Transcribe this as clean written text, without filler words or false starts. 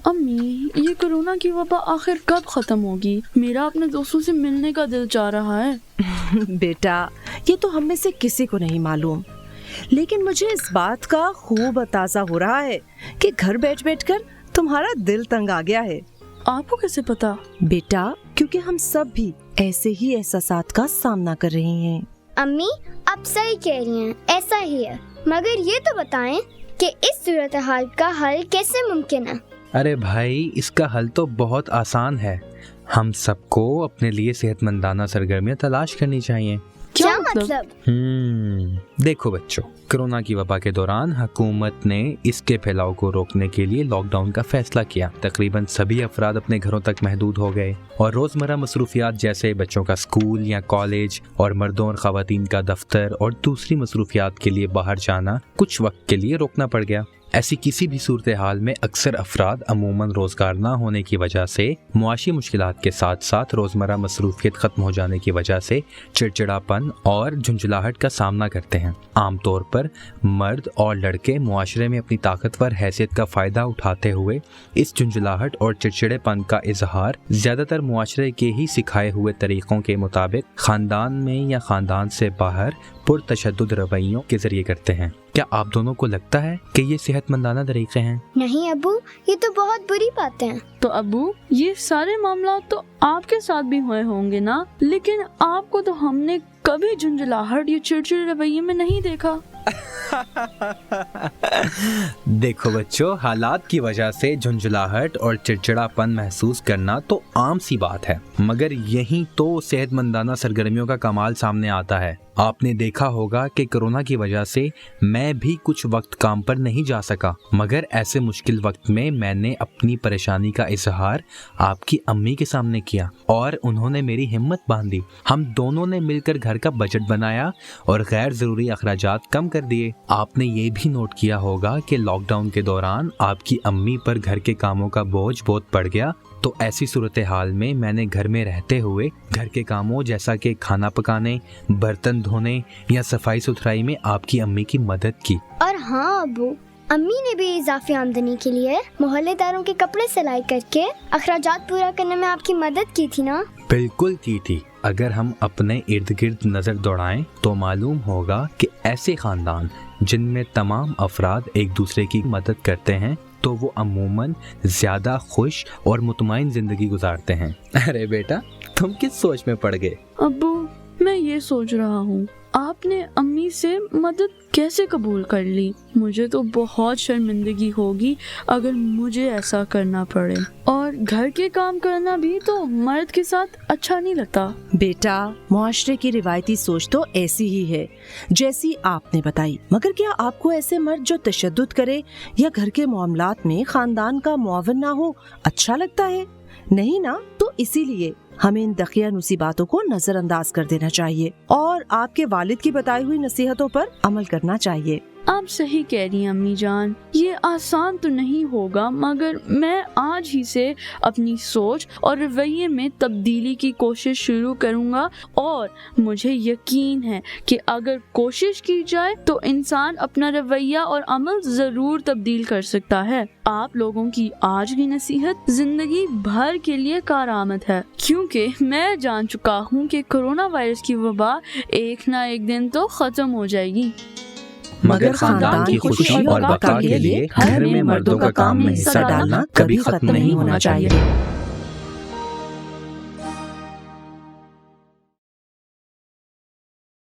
अम्मी, ये कोरोना की वबा आखिर कब खत्म होगी? मेरा अपने दोस्तों से मिलने का दिल चाह रहा है। बेटा, ये तो हम में से किसी को नहीं मालूम, लेकिन मुझे इस बात का खूब अंदाजा हो रहा है कि घर बैठ बैठ कर तुम्हारा दिल तंग आ गया है। आपको कैसे पता? बेटा, क्योंकि हम सब भी ऐसे ही एहसासात का सामना कर रहे हैं। अम्मी, आप सही कह रही हैं, ऐसा ही है। मगर ये तो बताएं कि इस सूरत हाल का हल कैसे मुमकिन है? अरे भाई, इसका हल तो बहुत आसान है। हम सबको अपने लिए सेहतमंदाना सरगर्मियां तलाश करनी चाहिए। क्या मतलब? देखो बच्चों, कोरोना की वबा के दौरान हुकूमत ने इसके फैलाव को रोकने के लिए लॉकडाउन का फैसला किया। तकरीबन सभी अफराद अपने घरों तक महदूद हो गए और रोजमर्रा मसरूफियात जैसे बच्चों का स्कूल या कॉलेज और मर्दों और खवातीन का दफ्तर और दूसरी मसरूफियात के लिए बाहर जाना कुछ वक्त के लिए रोकना पड़ गया। ऐसी किसी भी सूरत हाल में अक्सर अफराद अमूमन रोजगार ना होने की वजह से, मुआशी मुश्किलात के साथ साथ रोजमर्रा मसरूफियत खत्म हो जाने की वजह से चिड़चिड़ापन और झुंझलाहट का सामना करते हैं। आमतौर पर मर्द और लड़के मुआशरे में अपनी ताकतवर हैसियत का फ़ायदा उठाते हुए इस झुंझलाहट और चिड़चिड़ेपन का इजहार ज़्यादातर मुआशरे के ही सिखाए हुए तरीक़ों के मुताबिक ख़ानदान में या ख़ानदान से बाहर पुरतशद्दुद रवैयों के ज़रिए करते हैं। क्या आप दोनों को लगता है कि ये सेहतमंदाना तरीके हैं? नहीं अबू, ये तो बहुत बुरी बातें हैं। तो अबू, ये सारे मामला तो आपके साथ भी हुए होंगे ना, लेकिन आपको तो हमने कभी झुंझलाहट या चिड़चिड़े रवैये में नहीं देखा। देखो बच्चों, हालात की वजह से झुंझलाहट और चिड़चिड़ापन महसूस करना तो आम सी बात है, मगर यहीं तो सेहतमंदाना सरगर्मियों का कमाल सामने आता है। आपने देखा होगा कि कोरोना की वजह से मैं भी कुछ वक्त काम पर नहीं जा सका, मगर ऐसे मुश्किल वक्त में मैंने अपनी परेशानी का इजहार आपकी अम्मी के सामने किया और उन्होंने मेरी हिम्मत बांधी। हम दोनों ने मिलकर घर का बजट बनाया और गैर ज़रूरी अखराजात कम कर दिए। आपने ये भी नोट किया होगा कि लॉकडाउन के दौरान आपकी अम्मी पर घर के कामों का बोझ बहुत पड़ गया, तो ऐसी सूरत हाल में मैंने घर में रहते हुए घर के कामों जैसा कि खाना पकाने, बर्तन धोने या सफाई सुथराई में आपकी अम्मी की मदद की। और हाँ अबू, अम्मी ने भी इजाफी आमदनी के लिए मोहल्लेदारों के कपड़े सिलाई करके अखराजात पूरा करने में आपकी मदद की थी ना? बिल्कुल की थी। अगर हम अपने इर्द गिर्द नजर दौड़ाएं तो मालूम होगा कि ऐसे खानदान जिनमें तमाम अफराद एक दूसरे की मदद करते हैं तो वो अमूमन ज्यादा खुश और मुतमईन जिंदगी गुजारते हैं। अरे बेटा, तुम किस सोच में पड़ गए? अब्बू, मैं ये सोच रहा हूँ, आपने अम्मी से मदद कैसे कबूल कर ली? मुझे तो बहुत शर्मिंदगी होगी अगर मुझे ऐसा करना पड़े, और घर के काम करना भी तो मर्द के साथ अच्छा नहीं लगता। बेटा, मुआशरे की रिवायती सोच तो ऐसी ही है जैसी आपने बताई, मगर क्या आपको ऐसे मर्द जो तशद्दुद करे या घर के मामलात में खानदान का मुआवन ना हो अच्छा लगता है? नहीं ना। तो इसीलिए हमें इन दकियानुसी बातों को नजरअंदाज कर देना चाहिए और आपके वालिद की बताई हुई नसीहतों पर अमल करना चाहिए। आप सही कह रही हैं अम्मी जान, ये आसान तो नहीं होगा, मगर मैं आज ही से अपनी सोच और रवैये में तब्दीली की कोशिश शुरू करूंगा और मुझे यकीन है कि अगर कोशिश की जाए तो इंसान अपना रवैया और अमल जरूर तब्दील कर सकता है। आप लोगों की आज की नसीहत जिंदगी भर के लिए कारआमद है, क्योंकि मैं जान चुका हूँ कि कोरोना वायरस की वबा एक ना एक दिन तो खत्म हो जाएगी, मगर खानदान की खुशी और बका के लिए घर में मर्दों का काम में हिस्सा डालना कभी खत्म नहीं होना चाहिए।